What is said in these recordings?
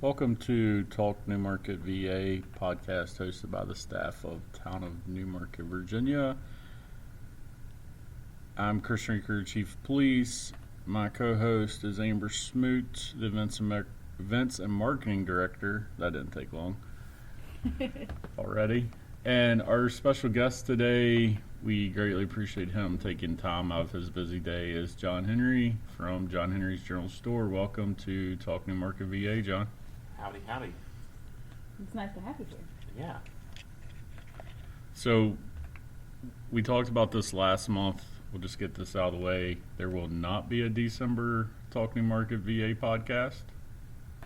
Welcome to Talk Newmarket VA podcast hosted by the staff of Town of Newmarket, Virginia. I'm Chris Rinker, Chief of Police. My co-host is Amber Smoot, the Events and Marketing Director. That didn't take long already. And our special guest today, we greatly appreciate him taking time out of his busy day, is Jon Henry from Jon Henry's General Store. Welcome to Talk Newmarket VA, Jon. Howdy, howdy. It's nice to have you here. Yeah. So, we talked about this last month. We'll just get this out of the way. There will not be a December Talk Newmarket VA podcast.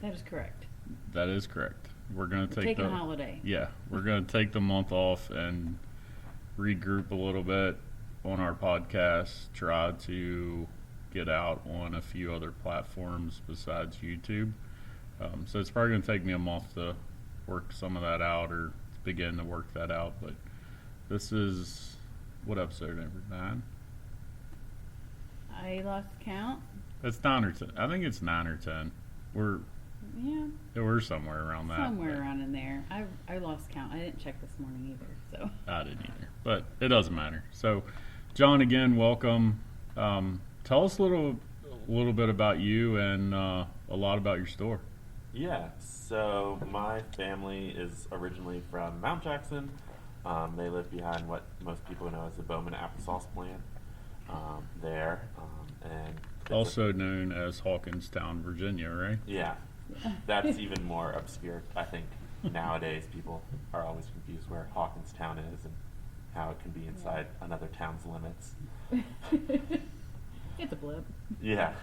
That is correct. That is correct. We're going to take a holiday. Yeah, we're going to take the month off and regroup a little bit on our podcast. Try to get out on a few other platforms besides YouTube. So it's probably going to take me a month to work some of that out or begin to work that out. But this is, what episode, number 9? I lost count. It's 9 or 10. I think it's 9 or 10. We're somewhere around that. Somewhere around in there. I lost count. I didn't check this morning either. So I didn't either. But it doesn't matter. So, Jon, again, welcome. Tell us a little bit about you and a lot about your store. Yeah, so my family is originally from Mount Jackson. They live behind what most people know as the Bowman Applesauce plant there. And also known as Hawkinstown, Virginia, right? Yeah, that's even more obscure. I think nowadays people are always confused where Hawkinstown is and how it can be inside another town's limits. It's a blip. Yeah.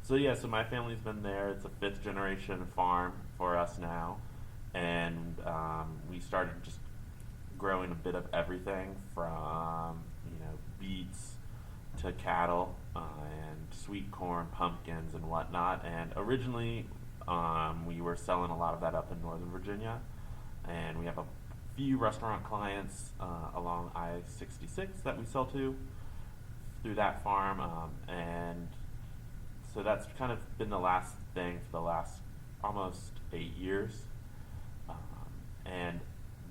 So my family's been there. It's a 5th generation farm for us now, and we started just growing a bit of everything from beets to cattle and sweet corn, pumpkins, and whatnot. And originally, we were selling a lot of that up in Northern Virginia, and we have a few restaurant clients along I-66 that we sell to through that farm, and so that's kind of been the last thing for the last almost 8 years. And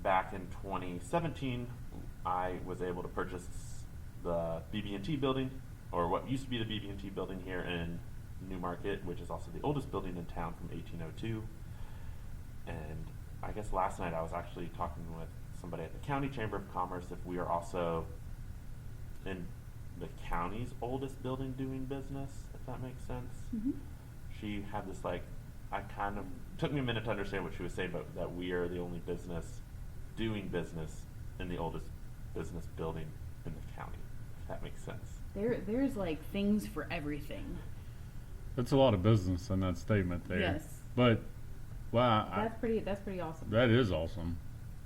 back in 2017, I was able to purchase the BB&T building, or what used to be the BB&T building here in Newmarket, which is also the oldest building in town from 1802. And I guess last night I was actually talking with somebody at the County Chamber of Commerce if we are also in the county's oldest building doing business, if that makes sense. Mm-hmm. She had this took me a minute to understand what she was saying, but that we are the only business doing business in the oldest business building in the county, if that makes sense. There's like things for everything. That's a lot of business in that statement there. Yes. But, wow. That's pretty awesome. That is awesome.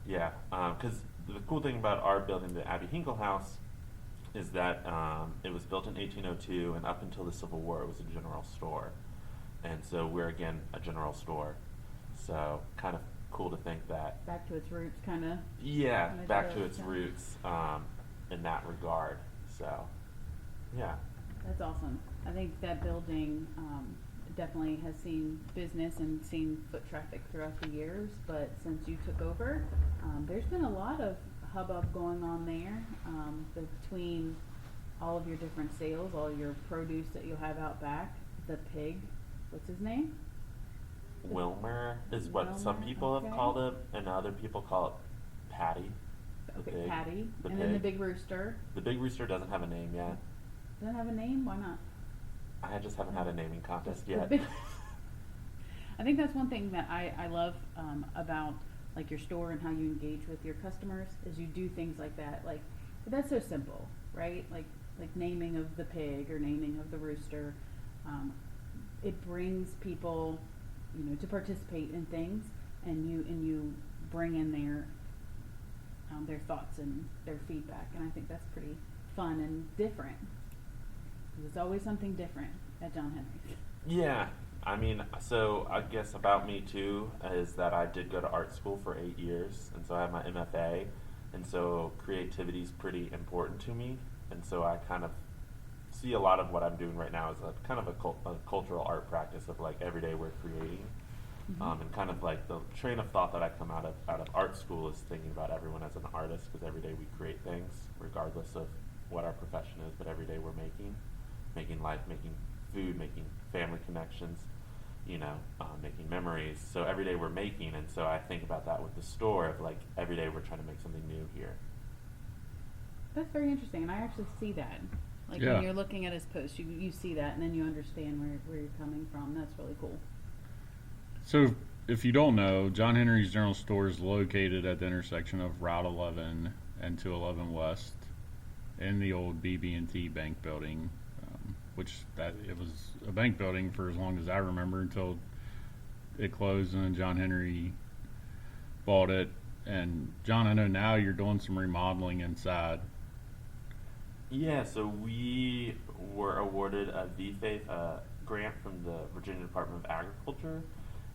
Yeah, because the cool thing about our building, the Abbey Hinkle House, is that it was built in 1802, and up until the Civil War, it was a general store. And so we're, again, a general store. So kind of cool to think that... Back to its roots, kind of. Yeah, back to its roots in that regard. So, yeah. That's awesome. I think that building definitely has seen business and seen foot traffic throughout the years, but since you took over, there's been a lot of hubbub going on there between all of your different sales, all your produce that you'll have out back. The pig, what's his name? Wilmer is what some people have called it, and other people call it Patty. Okay, Patty. And then the big rooster. The big rooster doesn't have a name yet. Doesn't have a name? Why not? I just haven't had a naming contest yet. I think that's one thing that I love about like your store and how you engage with your customers is you do things like that. Like that's so simple, right? Like naming of the pig or naming of the rooster. It brings people, to participate in things, and you bring in their thoughts and their feedback, and I think that's pretty fun and different. There's always something different at Jon Henry's. Yeah, I mean, so I guess about me too is that I did go to art school for 8 years, and so I have my MFA, and so creativity is pretty important to me, and so I kind of see a lot of what I'm doing right now as a kind of a cultural art practice of like every day we're creating. And kind of like the train of thought that I come out of art school is thinking about everyone as an artist, because every day we create things regardless of what our profession is, but every day we're making life, making food, making family connections, making memories. So every day we're making, and so I think about that with the store of like every day we're trying to make something new here. That's very interesting, and I actually see that. Like Yeah. when you're looking at his post, you see that, and then you understand where you're coming from. That's really cool. So, if you don't know, Jon Henry's General Store is located at the intersection of Route 11 and 211 West in the old BB&T Bank building, which it was a bank building for as long as I remember until it closed, and then Jon Henry bought it. And John, I know now you're doing some remodeling inside. Yeah, so we were awarded a VFAITH grant from the Virginia Department of Agriculture,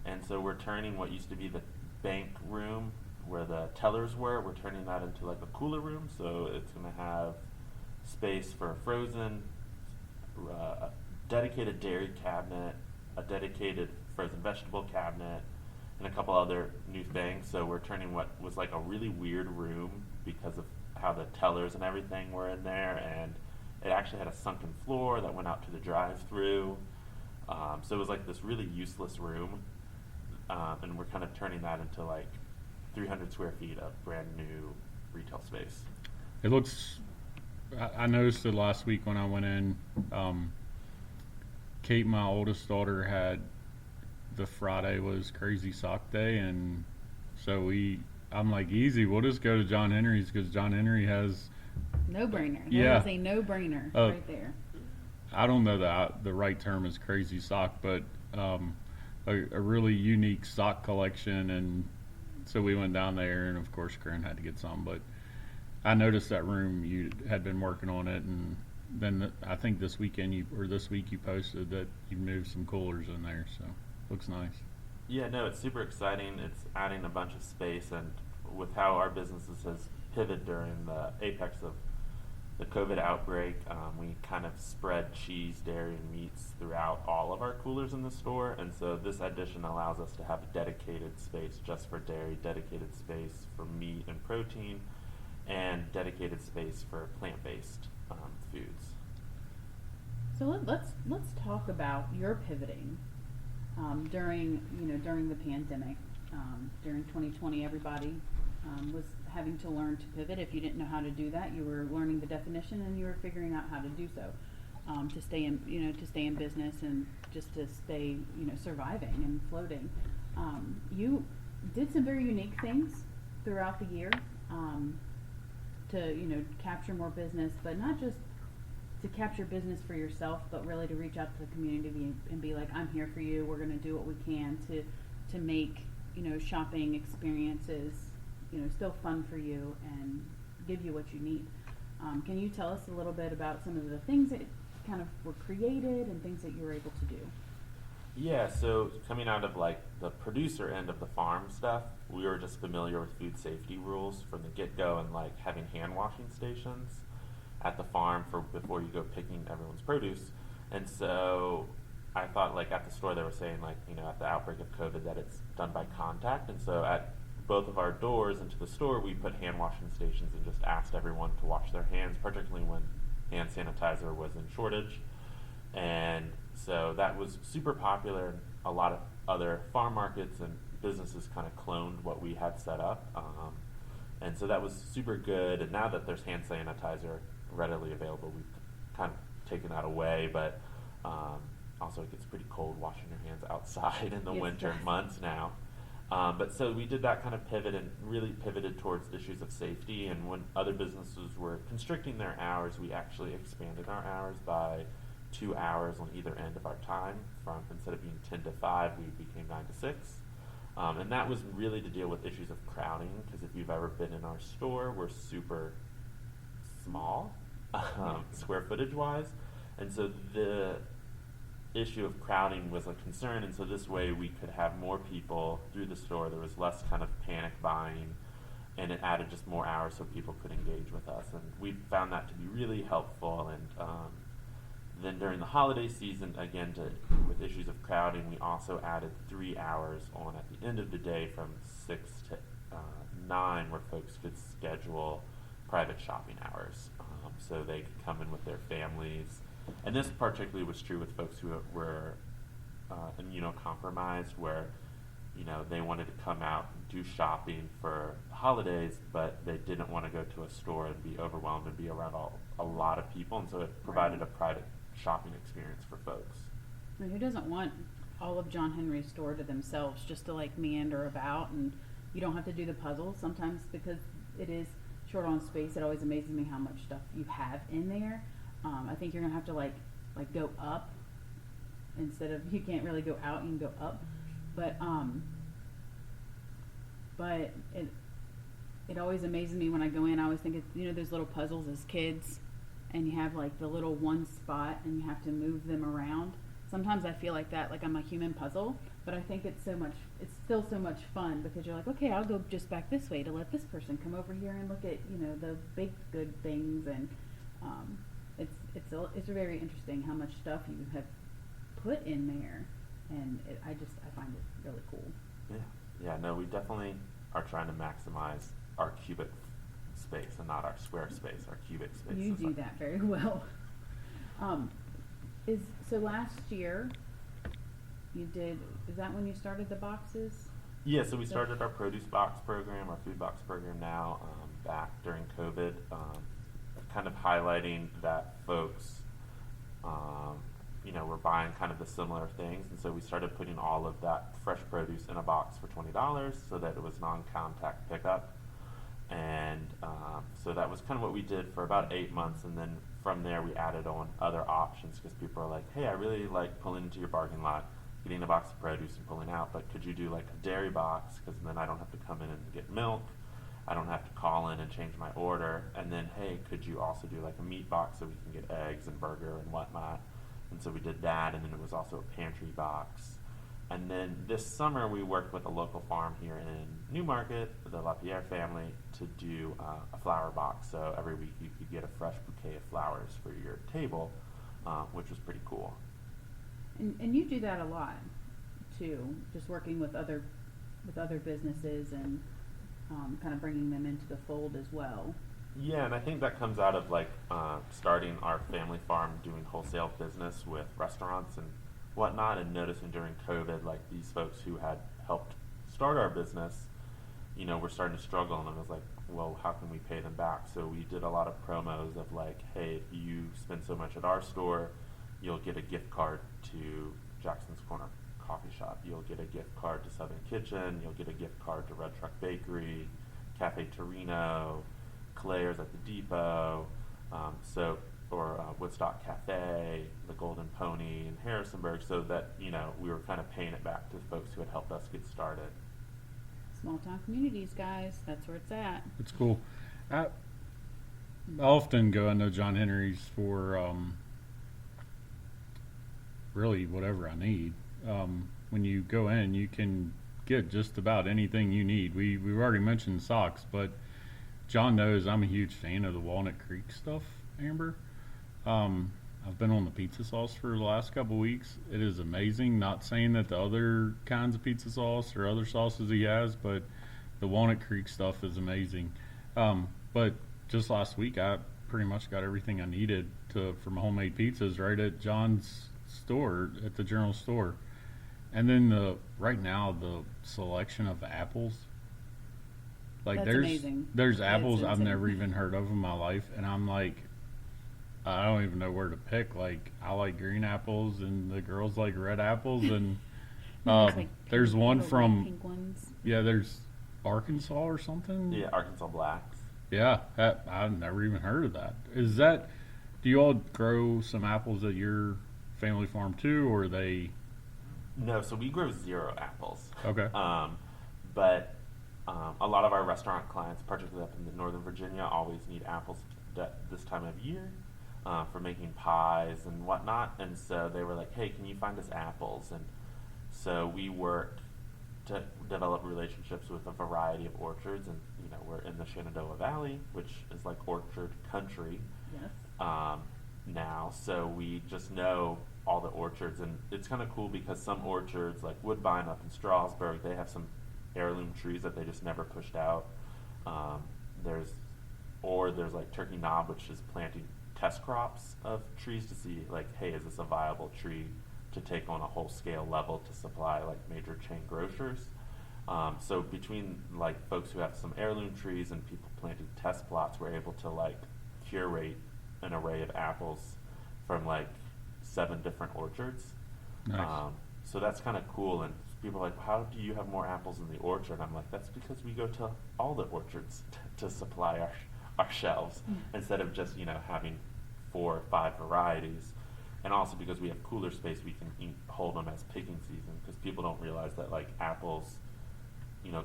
and so we're turning what used to be the bank room where the tellers were, we're turning that into like a cooler room. So it's going to have space for frozen, a dedicated dairy cabinet, a dedicated frozen vegetable cabinet, and a couple other new things. So we're turning what was like a really weird room because of how the tellers and everything were in there, and it actually had a sunken floor that went out to the drive-through. So it was like this really useless room, and we're kind of turning that into like 300 square feet of brand new retail space. It looks. I noticed it last week when I went in. Kate, my oldest daughter, had the Friday was Crazy Sock Day, and so I'm like, easy, we'll just go to Jon Henry's because Jon Henry has No-brainer. Yeah. That is a no-brainer right there. I don't know the right term is crazy sock, but a really unique sock collection, and so we went down there, and of course Karen had to get some, but I noticed that room, you had been working on it, and then I think this week you posted that you moved some coolers in there, so looks nice. Yeah, no, it's super exciting. It's adding a bunch of space, and with how our businesses has pivoted during the apex of the COVID outbreak, we kind of spread cheese, dairy, and meats throughout all of our coolers in the store, and so this addition allows us to have a dedicated space just for dairy, dedicated space for meat and protein, and dedicated space for plant-based foods. So let's talk about your pivoting during the pandemic. During 2020, everybody was having to learn to pivot. If you didn't know how to do that, you were learning the definition and you were figuring out how to do so to stay in business and just to stay surviving and floating. You did some very unique things throughout the year to capture more business, but not just to capture business for yourself, but really to reach out to the community and be like, I'm here for you. We're going to do what we can to make shopping experiences still fun for you and give you what you need. Can you tell us a little bit about some of the things that kind of were created and things that you were able to do? Yeah, so coming out of like the producer end of the farm stuff, we were just familiar with food safety rules from the get-go, and like having hand washing stations at the farm for before you go picking everyone's produce. And so I thought like at the store they were saying like, at the outbreak of COVID that it's done by contact. And so at both of our doors into the store, we put hand washing stations and just asked everyone to wash their hands, particularly when hand sanitizer was in shortage. And so that was super popular, and a lot of other farm markets and businesses kind of cloned what we had set up. And so that was super good. And now that there's hand sanitizer readily available, we've kind of taken that away. But also it gets pretty cold washing your hands outside in the winter months now. But so we did that kind of pivot and really pivoted towards issues of safety. And when other businesses were constricting their hours, we actually expanded our hours by 2 hours on either end of our time. From instead of being 10 to 5, we became 9 to 6. And that was really to deal with issues of crowding, because if you've ever been in our store, we're super small, square footage wise. And so the issue of crowding was a concern, and so this way we could have more people through the store. There was less kind of panic buying, and it added just more hours so people could engage with us, and we found that to be really helpful. And Then during the holiday season, again, with issues of crowding, we also added 3 hours on at the end of the day from 6 to 9, where folks could schedule private shopping hours. So they could come in with their families. And this particularly was true with folks who were immunocompromised, where they wanted to come out and do shopping for holidays, but they didn't want to go to a store and be overwhelmed and be around a lot of people, and so it provided a private shopping experience for folks. I mean, who doesn't want all of Jon Henry's store to themselves, just to like meander about, and you don't have to do the puzzles sometimes because it is short on space. It always amazes me how much stuff you have in there. I think you're gonna have to like go up instead of, you can't really go out, you can go up, but it always amazes me when I go in. I always think it's, those little puzzles as kids, and you have like the little one spot and you have to move them around. Sometimes I feel like that, like I'm a human puzzle, but I think it's still so much fun because you're like, okay, I'll go just back this way to let this person come over here and look at, the big good things, and it's very interesting how much stuff you have put in there, and I find it really cool. Yeah, no, we definitely are trying to maximize our cubic space and not our square space, our cubic space. You do that very well. So last year is that when you started the boxes? Yeah, so we started our produce box program, our food box program now, back during COVID, kind of highlighting that folks, were buying kind of the similar things, and so we started putting all of that fresh produce in a box for $20 so that it was non-contact pickup. And so that was kind of what we did for about 8 months, and then from there we added on other options because people are like, hey, I really like pulling into your parking lot, getting a box of produce and pulling out, but could you do like a dairy box, because then I don't have to come in and get milk, I don't have to call in and change my order, and then hey, could you also do like a meat box so we can get eggs and burger and whatnot. And so we did that, and then it was also a pantry box. And then this summer we worked with a local farm here in Newmarket, the LaPierre family, to do a flower box. So every week you could get a fresh bouquet of flowers for your table, which was pretty cool. And you do that a lot too, just working with other businesses and kind of bringing them into the fold as well. Yeah, and I think that comes out of starting our family farm, doing wholesale business with restaurants and whatnot, and noticing during COVID, like these folks who had helped start our business, were starting to struggle, and I was like, well, how can we pay them back? So we did a lot of promos of like, hey, if you spend so much at our store, you'll get a gift card to Jackson's Corner Coffee Shop, you'll get a gift card to Southern Kitchen, you'll get a gift card to Red Truck Bakery, Cafe Torino, Claire's at the Depot, or Woodstock Cafe, the Golden Pony in Harrisonburg, so that we were kind of paying it back to the folks who had helped us get started. Small town communities, guys, that's where it's at. It's cool. I often go into Jon Henry's for really whatever I need. When you go in, you can get just about anything you need. We've already mentioned socks, but John knows I'm a huge fan of the Walnut Creek stuff, Amber. I've been on the pizza sauce for the last couple weeks. It is amazing. Not saying that the other kinds of pizza sauce or other sauces he has, but the Walnut Creek stuff is amazing. But just last week, I pretty much got everything I needed for my homemade pizzas right at John's store, at the General Store. And then right now, the selection of apples. Like That's there's amazing. there's apples I've insane. never even heard of in my life, and I'm like, I don't even know where to pick. Like, I like green apples, and the girls like red apples, and There's, like, there's one little from pink ones. there's Arkansas or something. Yeah, Arkansas Blacks. Yeah, I've never even heard of that. Do you all grow some apples at your family farm too, or are they? No, so we grow 0 apples. Okay. But a lot of our restaurant clients, particularly up in the Northern Virginia, always need apples this time of year for making pies and whatnot. And so they were like, hey, can you find us apples? And so we worked to develop relationships with a variety of orchards. And, we're in the Shenandoah Valley, which is like orchard country. Yes. now, so we just know all the orchards, and it's kind of cool because some orchards, like Woodbine up in Strasburg, they have some heirloom trees that they just never pushed out. Um, there's there's like Turkey Knob, which is planting test crops of trees to see like, hey, is this a viable tree to take on a whole scale level to supply like major chain grocers? So between like folks who have some heirloom trees and people planting test plots, we're able to like curate an array of apples from like 7 different orchards. Nice. So that's kind of cool. And people are like, how do you have more apples in the orchard? I'm like, that's because we go to all the orchards to supply our shelves instead of just, having 4 or 5 varieties. And also because we have cooler space, we can hold them as picking season, because people don't realize that like apples,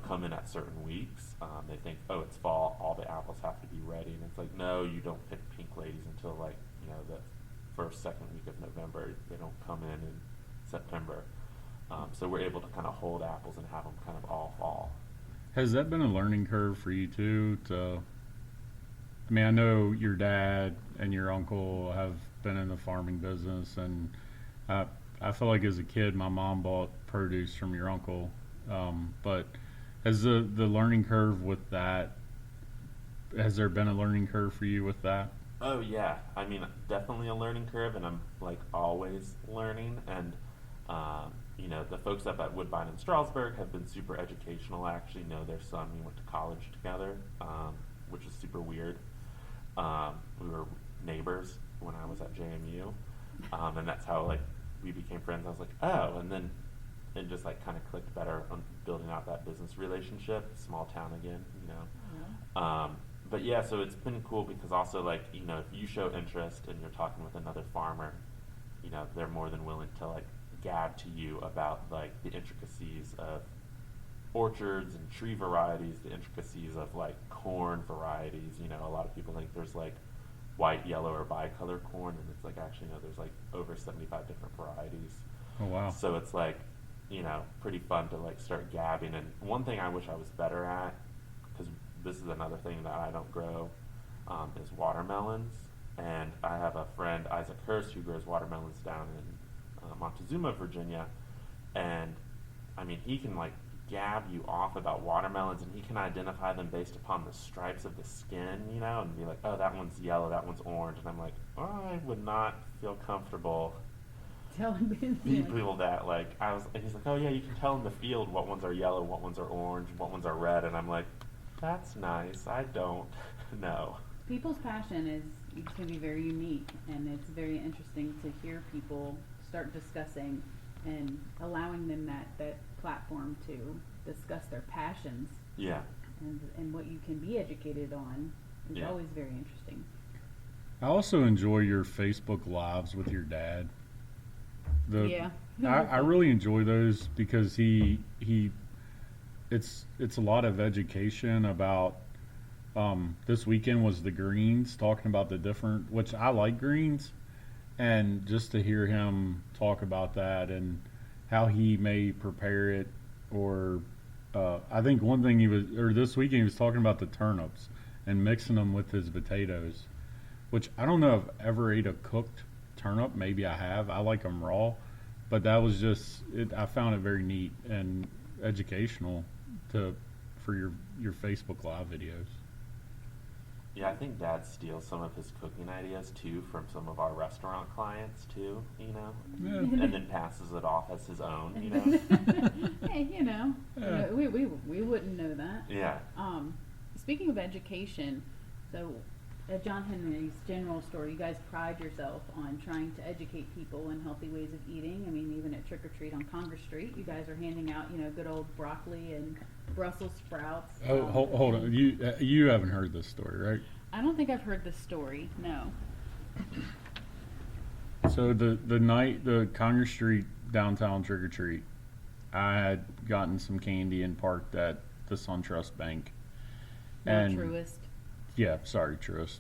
come in at certain weeks. They think, oh, it's fall, all the apples have to be ready. And it's like, no, you don't pick pink ladies until like, the first, second week of November. They don't come in September. So we're able to kind of hold apples and have them kind of all fall. Has that been a learning curve for you too? I mean, I know your dad and your uncle have been in the farming business, and I feel like as a kid, my mom bought produce from your uncle. But has the learning curve with that? Has there been a learning curve for you with that? Oh yeah, I mean, definitely a learning curve, and I'm like always learning. And the folks up at Woodbine and Strasburg have been super educational. I actually know their son. We went to college together, which is super weird. We were neighbors when I was at JMU, and that's how like we became friends. I was like, oh, and then it just like kind of clicked better on building out that business relationship. Small town again, Yeah. But yeah, so it's been cool because also like, if you show interest and you're talking with another farmer, they're more than willing to like gab to you about like the intricacies of orchards and tree varieties, the intricacies of like corn varieties. A lot of people think there's like white, yellow, or bicolor corn, and it's like actually no, there's like over 75 different varieties. Oh wow! So it's like, pretty fun to like start gabbing. And one thing I wish I was better at, because this is another thing that I don't grow, is watermelons. And I have a friend, Isaac Hurst, who grows watermelons down in Montezuma, Virginia. And I mean, he can like gab you off about watermelons, and he can identify them based upon the stripes of the skin, and be like, oh, that one's yellow, that one's orange. And I'm like, oh, I would not feel comfortable Telling people that like and he's like, oh yeah, you can tell in the field what ones are yellow, what ones are orange, what ones are red. And I'm like, that's nice. I don't know. People's passion can be very unique, and it's very interesting to hear people start discussing and allowing them that platform to discuss their passions. Yeah. And what you can be educated on is always very interesting. I also enjoy your Facebook lives with your dad. I really enjoy those because it's a lot of education about. This weekend was the greens, talking about the different, which I like greens, and just to hear him talk about that and how he may prepare it, or I think one thing this weekend he was talking about the turnips and mixing them with his potatoes, which I don't know if I've ever ate a cooked turnip. Maybe I have. I like them raw, but that was just I found it very neat and educational for your Facebook Live videos. Yeah, I think Dad steals some of his cooking ideas too from some of our restaurant clients too, Yeah. and then passes it off as his own, Hey, Yeah. we wouldn't know that. Yeah. Speaking of education, so at Jon Henry's General Store, you guys pride yourself on trying to educate people in healthy ways of eating. I mean, even at Trick or Treat on Congress Street, you guys are handing out, good old broccoli and Brussels sprouts. Oh, hold on. You haven't heard this story, right? I don't think I've heard this story. No. So the night the Congress Street downtown trick or treat, I had gotten some candy and parked at the SunTrust Bank. Not Truist. Yeah, sorry, Truist.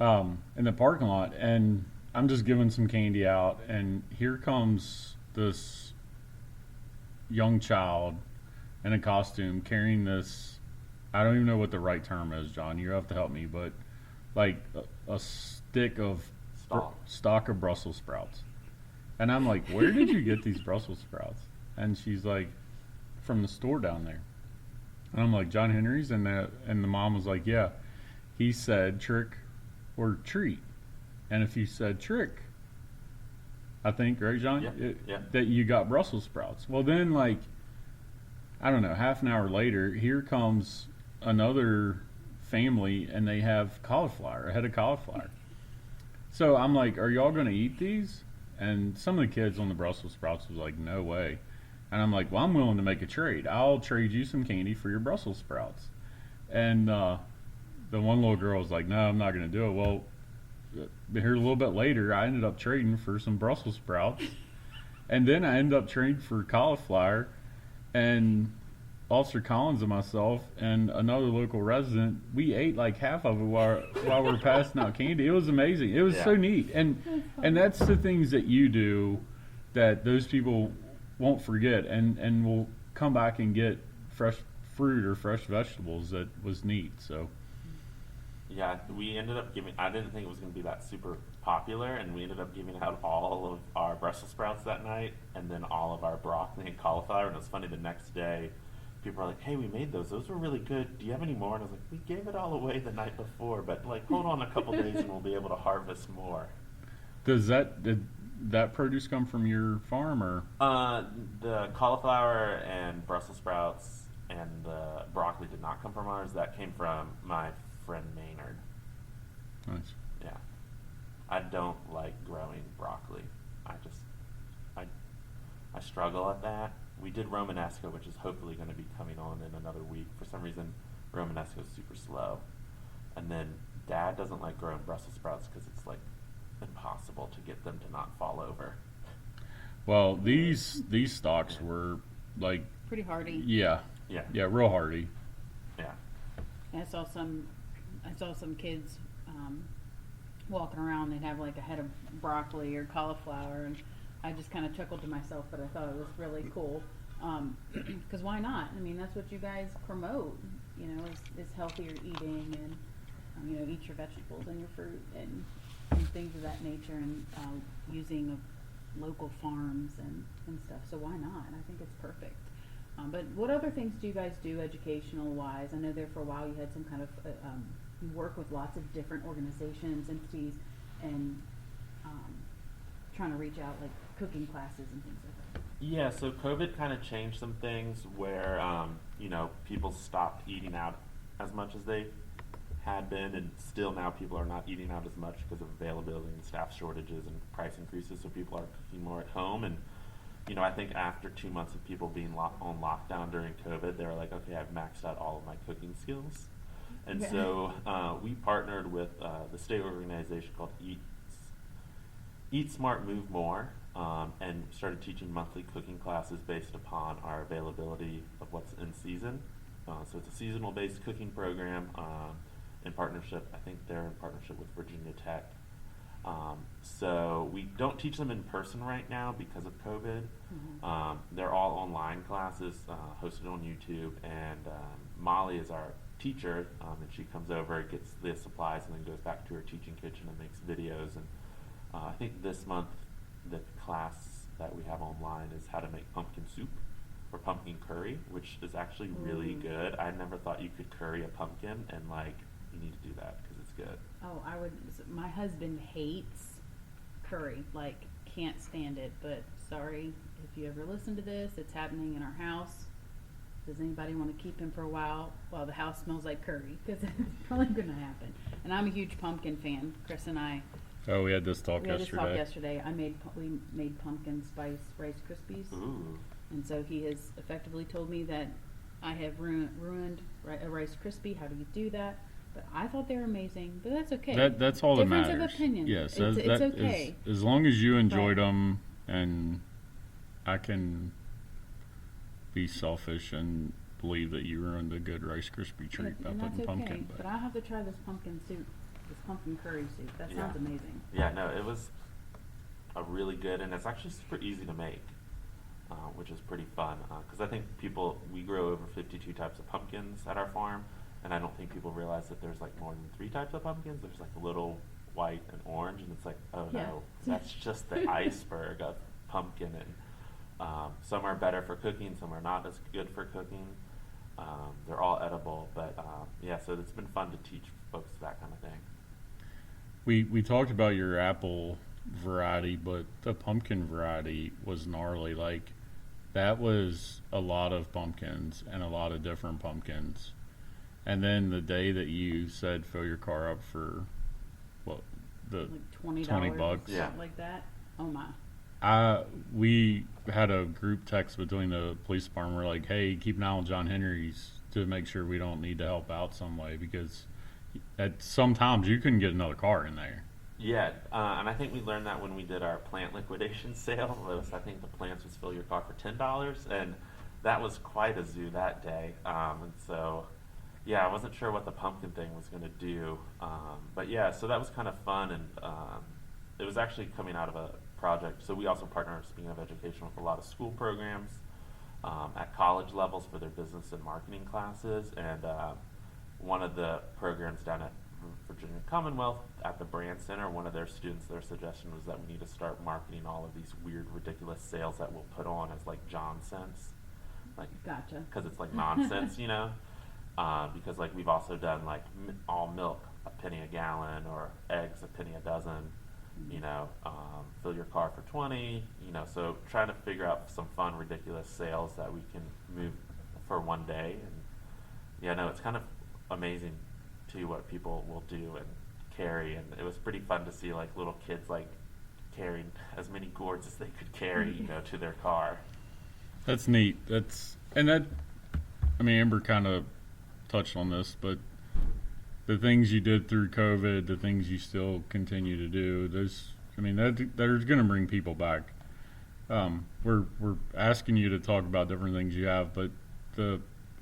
Okay. In the parking lot, and I'm just giving some candy out, and here comes this young child in a costume carrying this. I don't even know what the right term is, John. You have to help me, but like a stick of stock of Brussels sprouts. And I'm like, where did you get these Brussels sprouts? And she's like, from the store down there. And I'm like, Jon Henry's? And the mom was like, yeah. He said trick or treat. And if you said trick, I think, right, John? Yeah. That you got Brussels sprouts. Well, then, like, I don't know, half an hour later, here comes another family, and they have cauliflower, a head of cauliflower. So I'm like, are y'all going to eat these? And some of the kids on the Brussels sprouts was like, no way. And I'm like, well, I'm willing to make a trade. I'll trade you some candy for your Brussels sprouts. And the one little girl was like, no, I'm not going to do it. Well, here a little bit later, I ended up trading for some Brussels sprouts. And then I ended up trading for cauliflower. And Officer Collins and myself and another local resident, we ate like half of it while we're passing out candy. It was amazing. It was so neat. And that's the things that you do that those people won't forget and will come back and get fresh fruit or fresh vegetables. That was neat. So yeah, we ended up giving, I didn't think it was going to be that super popular, and we ended up giving out all of our Brussels sprouts that night and then all of our broccoli and cauliflower. And it was funny, the next day people are like, hey, we made those were really good, do you have any more? And I was like, we gave it all away the night before, but like, hold on a couple days and we'll be able to harvest more. did that produce come from your farm, or The cauliflower and Brussels sprouts and the broccoli did not come from ours. That came from my friend Maynard. nice. Yeah, I don't like growing broccoli. I struggle at that. We did Romanesco, which is hopefully going to be coming on in another week. For some reason, Romanesco is super slow. And then Dad doesn't like growing Brussels sprouts because it's like impossible to get them to not fall over. Well, these stalks were like, Pretty hardy. yeah, real hardy. Yeah. I saw some kids walking around. They'd have like a head of broccoli or cauliflower, and I just kind of chuckled to myself, but I thought it was really cool. Because why not? I mean, that's what you guys promote. You know, is healthier eating, and eat your vegetables and your fruit and things of that nature, and using local farms and stuff. So why not? I think it's perfect. But what other things do you guys do educational wise? I know there for a while you had some kind of you work with lots of different organizations, entities, and trying to reach out, like cooking classes and things like that. Yeah, so COVID kind of changed some things where, people stopped eating out as much as they had been, and still now people are not eating out as much because of availability and staff shortages and price increases, so people are cooking more at home. And, I think after 2 months of people being on lockdown during COVID, they were like, okay, I've maxed out all of my cooking skills. And so we partnered with the state organization called Eat Smart, Move More, and started teaching monthly cooking classes based upon our availability of what's in season. So it's a seasonal based cooking program in partnership, I think they're in partnership with Virginia Tech. So we don't teach them in person right now because of COVID. Mm-hmm. They're all online classes hosted on YouTube, and Molly is our teacher, and she comes over, gets the supplies, and then goes back to her teaching kitchen and makes videos. And I think this month the class that we have online is how to make pumpkin soup or pumpkin curry, which is actually really good. I never thought you could curry a pumpkin, and you need to do that because it's good. Oh, I would. My husband hates curry, can't stand it. But sorry, if you ever listen to this, it's happening in our house. Does anybody want to keep him for a while the house smells like curry? Because it's probably going to happen. And I'm a huge pumpkin fan. Chris and I. Oh, we had this talk yesterday. We made pumpkin spice Rice Krispies. Ooh. And so he has effectively told me that I have ruined a Rice Krispie. How do you do that? But I thought they were amazing. But that's okay. That's all that matters. Difference of opinion. Yes, it's okay. As long as you enjoyed them, and I can be selfish and believe that you ruined a good Rice Krispie treat by putting pumpkin. But I'll have to try this pumpkin soup, this pumpkin curry soup. That sounds amazing. Yeah, no, it was a really good, and it's actually super easy to make, which is pretty fun. Because I think we grow over 52 types of pumpkins at our farm, and I don't think people realize that there's more than 3 types of pumpkins. There's a little white and orange, and it's like, oh Yeah. no, that's just the iceberg of pumpkin. And some are better for cooking, some are not as good for cooking. They're all edible, but yeah, so it's been fun to teach folks that kind of thing. We talked about your apple variety, but the pumpkin variety was gnarly. Like, that was a lot of pumpkins and a lot of different pumpkins. And then the day that you said fill your car up for what, the Like $20, $20. Yeah. something like that. Oh my. we had a group text between the police department. We're like, hey, keep an eye on Jon Henry's to make sure we don't need to help out some way, because at sometimes you couldn't get another car in there. Yeah, and I think we learned that when we did our plant liquidation sale. I think the plants was fill your car for $10, and that was quite a zoo that day. And so, yeah, I wasn't sure what the pumpkin thing was going to do, but yeah, so that was kind of fun, and it was actually coming out of a project. So we also partner, speaking of education, with a lot of school programs at college levels for their business and marketing classes, and one of the programs down at Virginia Commonwealth at the Brand Center, one of their students, their suggestion was that we need to start marketing all of these weird, ridiculous sales that we'll put on as like John cents, like Gotcha. because it's like nonsense, you know. Because like we've also done like all milk a penny a gallon, or eggs a penny a dozen, you know. Fill your car for 20, you know. So trying to figure out some fun, ridiculous sales that we can move for one day, and yeah, no, it's kind of amazing too what people will do and carry, and it was pretty fun to see like little kids like carrying as many gourds as they could carry, you know, to their car. That's neat. I mean, Amber kind of touched on this, but the things you did through COVID, the things you still continue to do, there's going to bring people back. We're asking you to talk about different things you have, but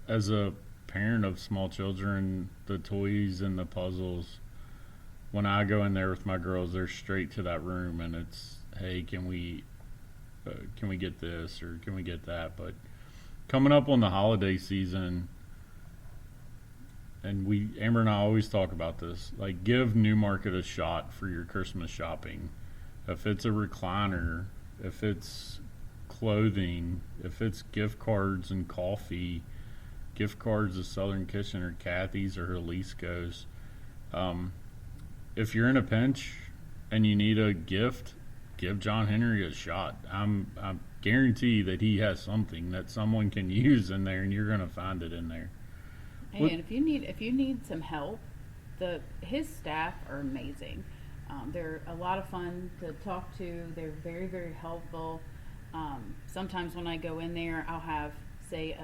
as a parent of small children, the toys and the puzzles, when I go in there with my girls, they're straight to that room, and it's, hey, can we get this, or can we get that? But coming up on the holiday season, and Amber and I always talk about this, like, give Newmarket a shot for your Christmas shopping. If it's a recliner, if it's clothing, if it's gift cards and coffee, gift cards to Southern Kitchen or Kathy's or Jalisco's. If you're in a pinch and you need a gift, give Jon Henry a shot. I guarantee that he has something that someone can use in there, and you're going to find it in there. Hey, and if you need some help, his staff are amazing. They're a lot of fun to talk to. They're very, very helpful. Sometimes when I go in there, I'll have, say,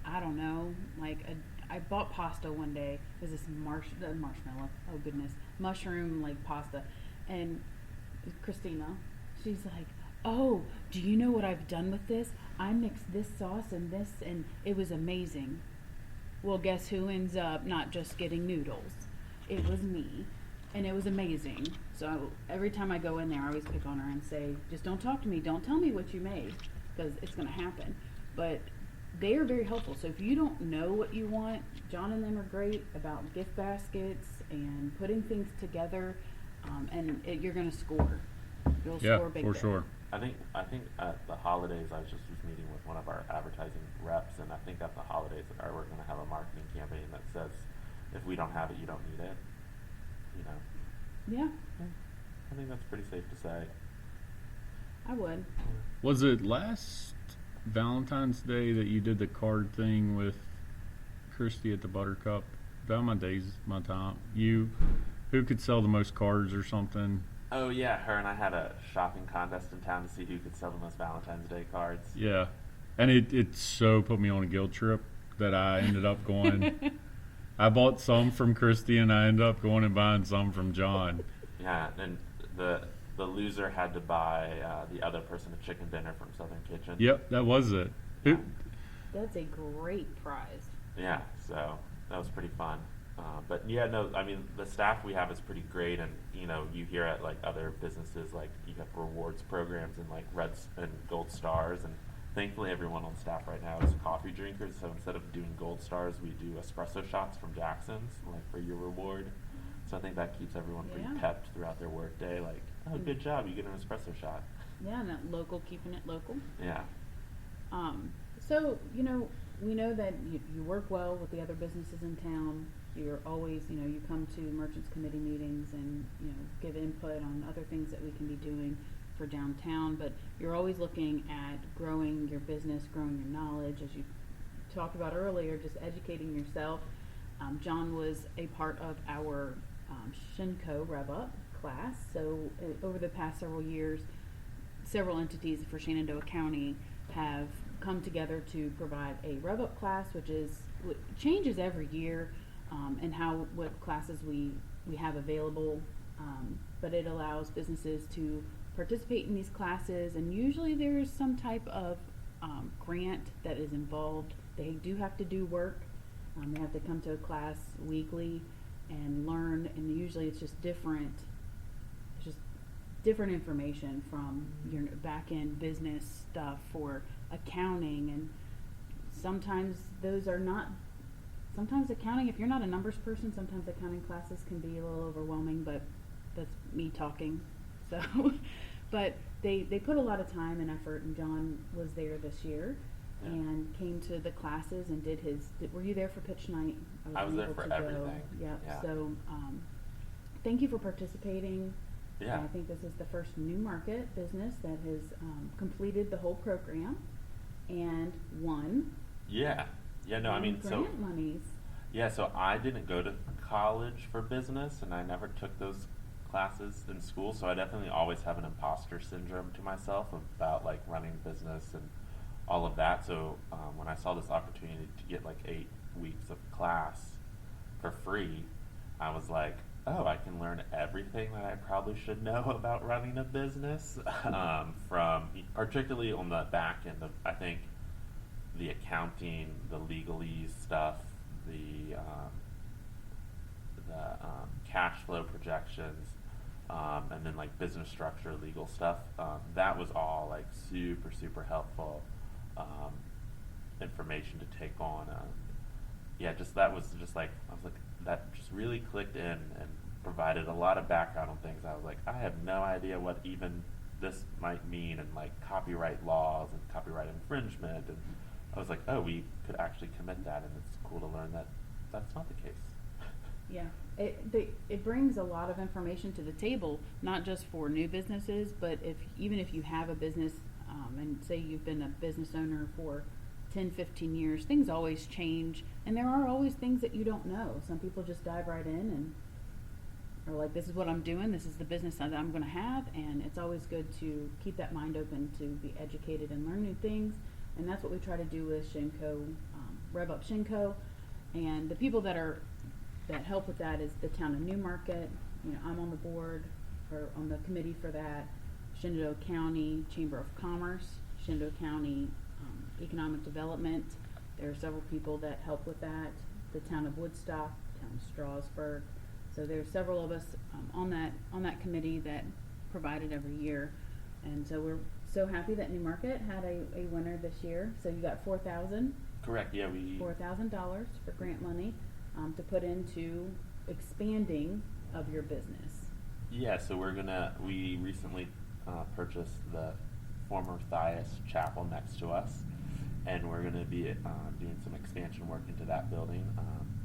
I bought pasta one day. It was this marshmallow, oh goodness, mushroom like pasta. And Christina, she's like, oh, do you know what I've done with this? I mixed this sauce and this, and it was amazing. Well, guess who ends up not just getting noodles? It was me. And it was amazing. So every time I go in there, I always pick on her and say, just don't talk to me. Don't tell me what you made, because it's going to happen. But they are very helpful. So if you don't know what you want, Jon and them are great about gift baskets and putting things together, you're going to score. You'll score big for there. sure. I think at the holidays, I was meeting with one of our advertising reps, and I think at the holidays we're going to have a marketing campaign that says, if we don't have it, you don't need it. You know. Yeah, I think that's pretty safe to say. I would. Was it last Valentine's Day that you did the card thing with Christy at the Buttercup? That was my time. Who could sell the most cards or something? Oh yeah, her and I had a shopping contest in town to see who could sell the most Valentine's Day cards. Yeah, and it so put me on a guilt trip that I ended up going. I bought some from Christy, and I ended up going and buying some from Jon. Yeah, and the loser had to buy the other person a chicken dinner from Southern Kitchen. Yep, that was it. Yeah. That's a great prize. Yeah, so that was pretty fun. But yeah, no, I mean, the staff we have is pretty great, and you know, you hear at like other businesses, like you have rewards programs and like Reds and Gold Stars, and thankfully everyone on staff right now is coffee drinkers, so instead of doing Gold Stars, we do espresso shots from Jackson's, like for your reward. So I think that keeps everyone pretty Yeah. pepped throughout their work day. Like, oh, good job, you get an espresso shot. Yeah, and that local, keeping it local. Yeah. So, we know that you work well with the other businesses in town. You're always, you come to merchants committee meetings and, give input on other things that we can be doing for downtown, but you're always looking at growing your business, growing your knowledge, as you talked about earlier, just educating yourself. John was a part of our Shinko Rev Up class, so over the past several years, several entities for Shenandoah County have come together to provide a Rev Up class, which changes every year, and what classes we have available, but it allows businesses to participate in these classes, and usually there's some type of grant that is involved. They do have to do work. They have to come to a class weekly and learn, and usually it's just different information from your back end business stuff for accounting, and sometimes accounting, if you're not a numbers person, sometimes accounting classes can be a little overwhelming, but that's me talking. So, but they put a lot of time and effort, and John was there this year. Yeah. And came to the classes and were you there for pitch night? I was there unable for to everything. Yep. Yeah. So, thank you for participating. Yeah. I think this is the first new market business that has completed the whole program and won. Yeah. Yeah, no, I mean, grant monies. Yeah, so I didn't go to college for business, and I never took those classes in school, so I definitely always have an imposter syndrome to myself about, like, running business and all of that. So when I saw this opportunity to get, like, 8 weeks of class for free, I was like, oh, I can learn everything that I probably should know about running a business, from particularly on the back end of, I think, the accounting, the legalese stuff, the cash flow projections, and then like business structure, legal stuff. That was all like super, super helpful information to take on. That was just like, I was like, that just really clicked in and provided a lot of background on things. I was like, I have no idea what even this might mean, and like copyright laws and copyright infringement, and I was like, oh, we could actually commit that, and it's cool to learn that that's not the case. Yeah, it brings a lot of information to the table, not just for new businesses, but even if you have a business, and say you've been a business owner for 10, 15 years, things always change, and there are always things that you don't know. Some people just dive right in and are like, this is what I'm doing, this is the business that I'm going to have, and it's always good to keep that mind open to be educated and learn new things. And that's what we try to do with Shinko, Rev Up Shinko, and the people that help with that is the town of Newmarket. I'm on the board or on the committee for that. Shenandoah County Chamber of Commerce, Shenandoah County Economic Development. There are several people that help with that. The town of Woodstock, town of Strasburg. So there's several of us on that committee that provide it every year, and so we're so happy that Newmarket had a winner this year. So you got $4,000. Correct. Yeah, $4,000 for grant money to put into expanding of your business. Yeah, so we recently purchased the former Thias Chapel next to us, and we're gonna be doing some expansion work into that building,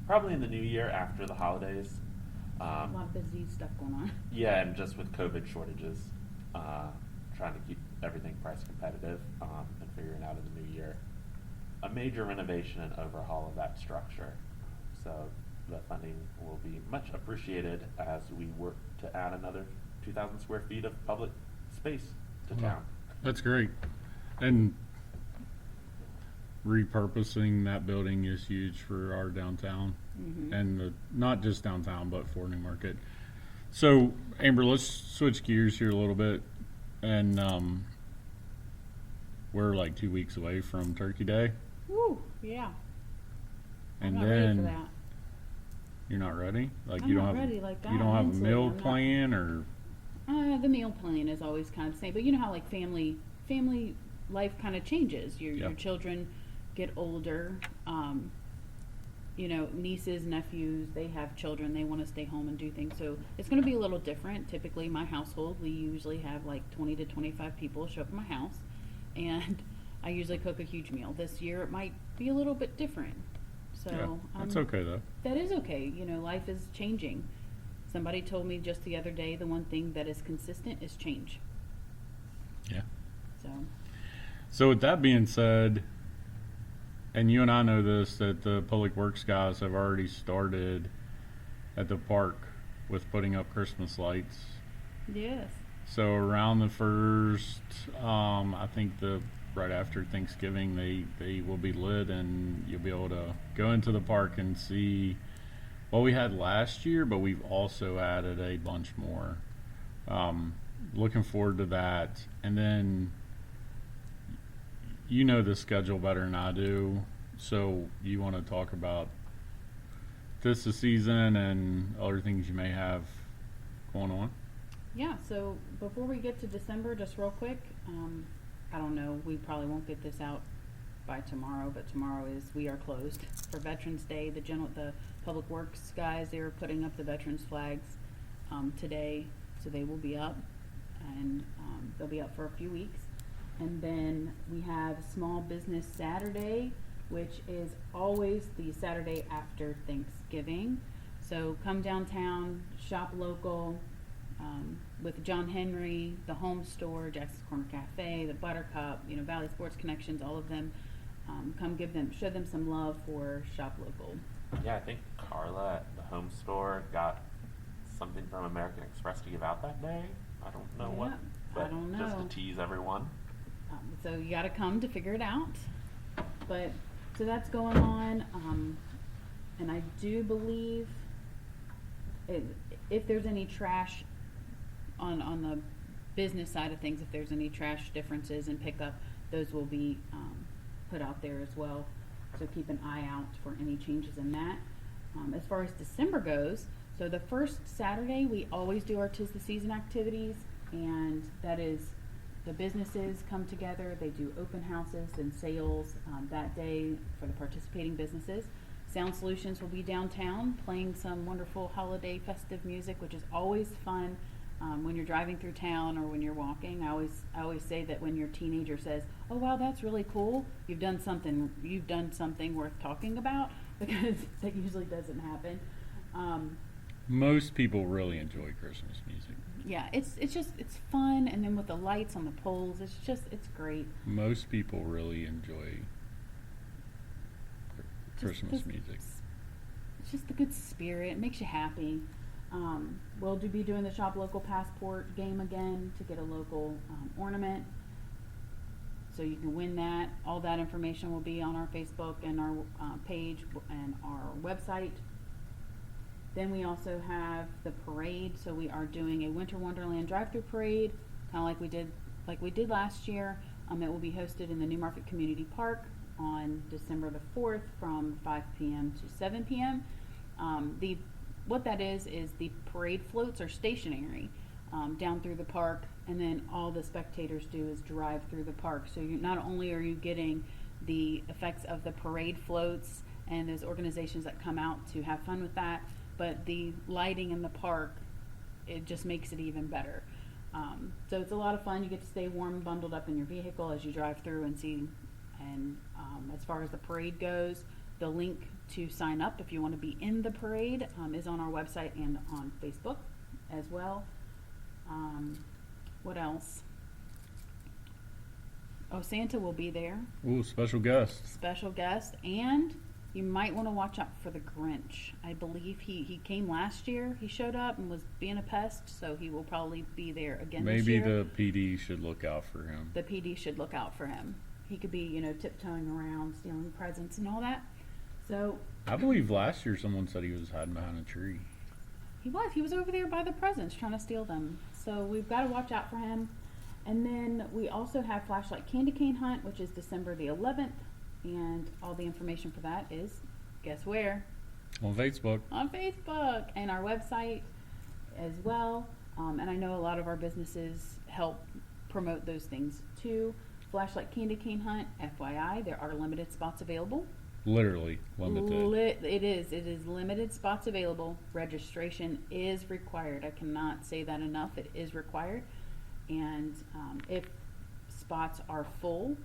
probably in the new year after the holidays. A lot of busy stuff going on. Yeah, and just with COVID shortages, trying to keep everything price competitive, and figuring out in the new year a major renovation and overhaul of that structure. So the funding will be much appreciated as we work to add another 2,000 square feet of public space to town. That's great. And repurposing that building is huge for our downtown, and not just downtown, but for Newmarket. So, Amber, let's switch gears here a little bit, and we're like 2 weeks away from Turkey Day. Woo, yeah. And I'm not then ready for that. you're not ready. Like I'm you not don't have ready like that. you don't have a Mentally, meal I'm not. plan, or The meal plan is always kind of the same, but you know how like family life kind of changes. Your children get older. you know, nieces, nephews, they have children, they want to stay home and do things. So it's going to be a little different. Typically, my household, we usually have like 20 to 25 people show up at my house, and I usually cook a huge meal. This year, it might be a little bit different. So Yeah, that's okay though. that is okay. You know, life is changing. Somebody told me just the other day the one thing that is consistent is change. Yeah. So, So with that being said, and you and I know this, that the public works guys have already started at the park with putting up Christmas lights. yes. So around the first, I think the right after Thanksgiving, they will be lit, and you'll be able to go into the park and see what we had last year, but we've also added a bunch more. Looking forward to that. And then you know the schedule better than I do, so you want to talk about this season and other things you may have going on? Yeah, so before we get to December, just real quick, I don't know, we probably won't get this out by tomorrow, but tomorrow we are closed for Veterans Day. The Public Works guys, they were putting up the veterans flags today, so they will be up, and they'll be up for a few weeks. And then we have Small Business Saturday, which is always the Saturday after Thanksgiving. So come downtown, shop local, with Jon Henry, the Home Store, Jackson's Corner Cafe, the Buttercup, you know, Valley Sports Connections, all of them. Come show them some love for shop local. Yeah, I think Carla at the Home Store got something from American Express to give out that day. I don't know what, Yeah, but I don't just know. to tease everyone. So you got to come to figure it out. But so that's going on, and I do believe if there's any trash on the business side of things, if there's any trash differences in pickup, those will be put out there as well. So keep an eye out for any changes in that. As far as December goes, so the first Saturday we always do our 'Tis the Season activities, and that is the businesses come together. They do open houses and sales that day for the participating businesses. Sound Solutions will be downtown playing some wonderful holiday festive music, which is always fun when you're driving through town or when you're walking. I always say that when your teenager says, "Oh wow, that's really cool," you've done something worth talking about, because that usually doesn't happen. Most people really enjoy Christmas music. Yeah, it's fun, and then with the lights on the poles, it's great. Most people really enjoy Christmas music. It's just the good spirit. It makes you happy. We'll be doing the Shop Local Passport game again to get a local ornament. So you can win that. All that information will be on our Facebook and our page and our website. Then we also have the parade. So we are doing a Winter Wonderland drive-through parade, kind of like we did last year. It will be hosted in the New Market Community Park on December the 4th from 5 p.m. to 7 p.m. What that is the parade floats are stationary down through the park, and then all the spectators do is drive through the park. So not only are you getting the effects of the parade floats and those organizations that come out to have fun with that, but the lighting in the park, it just makes it even better. So it's a lot of fun. You get to stay warm and bundled up in your vehicle as you drive through and see. And as far as the parade goes, the link to sign up if you want to be in the parade is on our website and on Facebook as well. What else? Oh, Santa will be there. Ooh, special guest. Special guest. And you might want to watch out for the Grinch. I believe he came last year. He showed up and was being a pest, so he will probably be there again this Maybe year. the PD should look out for him. The PD should look out for him. He could be, tiptoeing around, stealing presents and all that. So I believe last year someone said he was hiding behind a tree. he was over there by the presents trying to steal them. So we've got to watch out for him. And then we also have Flashlight Candy Cane Hunt, which is December the 11th. And all the information for that is, guess where? On Facebook. On Facebook and our website as well. And I know a lot of our businesses help promote those things too. Flashlight Candy Cane Hunt, FYI, there are limited spots available. Literally limited. It is. It is limited spots available. Registration is required. I cannot say that enough. It is required. And if spots are full,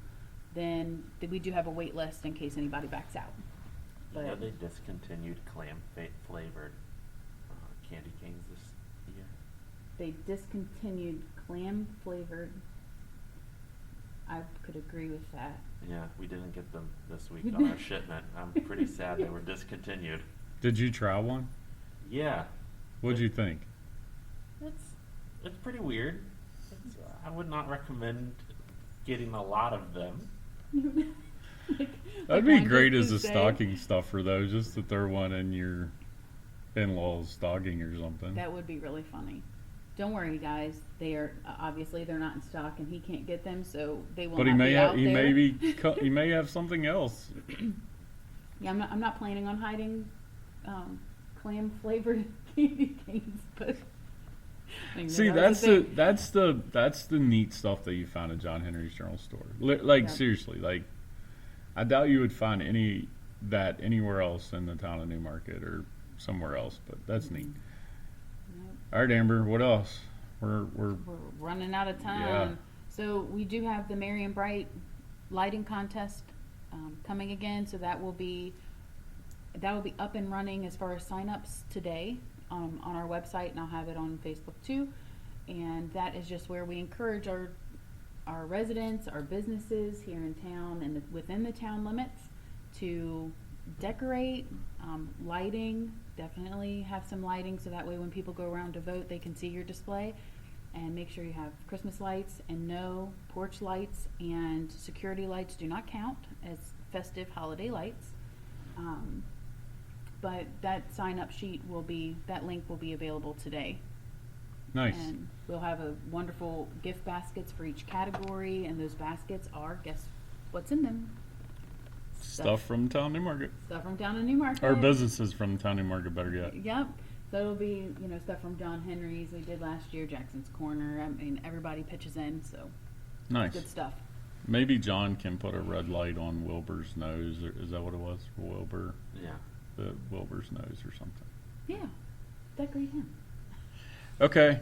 then we do have a wait list in case anybody backs out. You know, they discontinued clam flavored candy canes this year. They discontinued clam flavored. I could agree with that. Yeah, we didn't get them this week on our shipment. I'm pretty sad they were discontinued. Did you try one? Yeah. What'd you think? It's pretty weird. I would not recommend getting a lot of them. That'd be great as a stocking stuffer, though, just to throw one in your in-laws' stocking or something. That would be really funny. Don't worry, guys. They are obviously they're not in stock, and he can't get them, so they will. But not be out he there. he may have something else. Yeah, I'm not planning on hiding clam flavored candy canes, but see, that's the neat stuff that you found at Jon Henry's General Store. Like seriously, like I doubt you would find anywhere else in the town of Newmarket or somewhere else, but that's neat. All right, Amber, what else? We're running out of time. Yeah. So we do have the Merry and Bright lighting contest coming again. So that will be up and running as far as signups today on our website, and I'll have it on Facebook too. And that is just where we encourage our residents, our businesses here in town and within the town limits to decorate, lighting. Definitely have some lighting so that way when people go around to vote, they can see your display. And make sure you have Christmas lights, and no porch lights and security lights do not count as festive holiday lights. But that sign-up sheet that link will be available today. nice. And we'll have a wonderful gift baskets for each category, and those baskets are, guess what's in them? Stuff from town Newmarket. Stuff from down in Newmarket. Or businesses from town Newmarket, better yet. Yep. So it'll be, stuff from Jon Henry's we did last year, Jackson's Corner. I mean, everybody pitches in, so Nice. good stuff. Maybe John can put a red light on Wilbur's nose. Or is that what it was for Wilbur? Yeah. The Wilbur's nose or something. Yeah. Decorate him. Okay.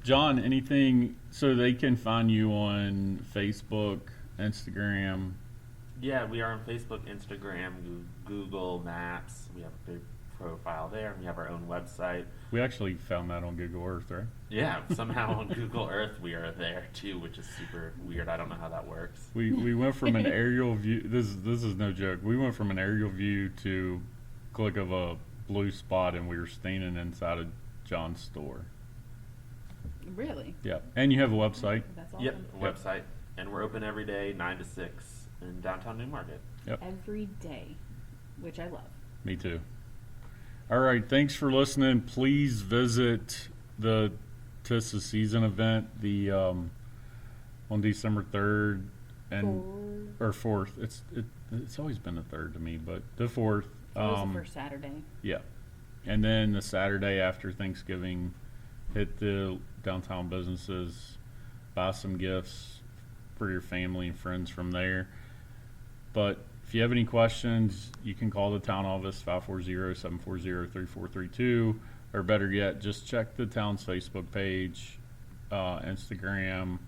John, anything, so they can find you on Facebook, Instagram. Yeah, we are on Facebook, Instagram, Google Maps. We have a big profile there, and we have our own website. We actually found that on Google Earth, right? Yeah, somehow on Google Earth we are there too, which is super weird. I don't know how that works. We went from an aerial view. This is no joke. We went from an aerial view to click of a blue spot, and we were standing inside of John's store. Really? Yeah, and you have a website. That's awesome. Yep, website, and we're open every day, 9 to 6 in downtown Newmarket. Yep. Every day, which I love. Me too. All right, thanks for listening. Please visit the Tis the Season event on December 3rd or 4th. It's always been the 3rd to me, but the 4th. It was the first Saturday. Yeah, and then the Saturday after Thanksgiving, hit the downtown businesses, buy some gifts for your family and friends from there. But if you have any questions, you can call the town office, 540-740-3432, or better yet, just check the town's Facebook page, Instagram,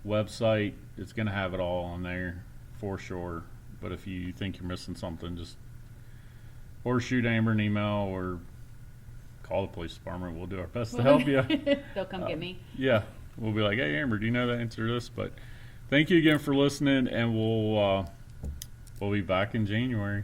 website. It's going to have it all on there for sure. But if you think you're missing something, just or shoot Amber an email or call the police department. We'll do our best to help you. They'll come get me. Yeah. We'll be like, hey, Amber, do you know the answer to this? But thank you again for listening, and we'll be back in January.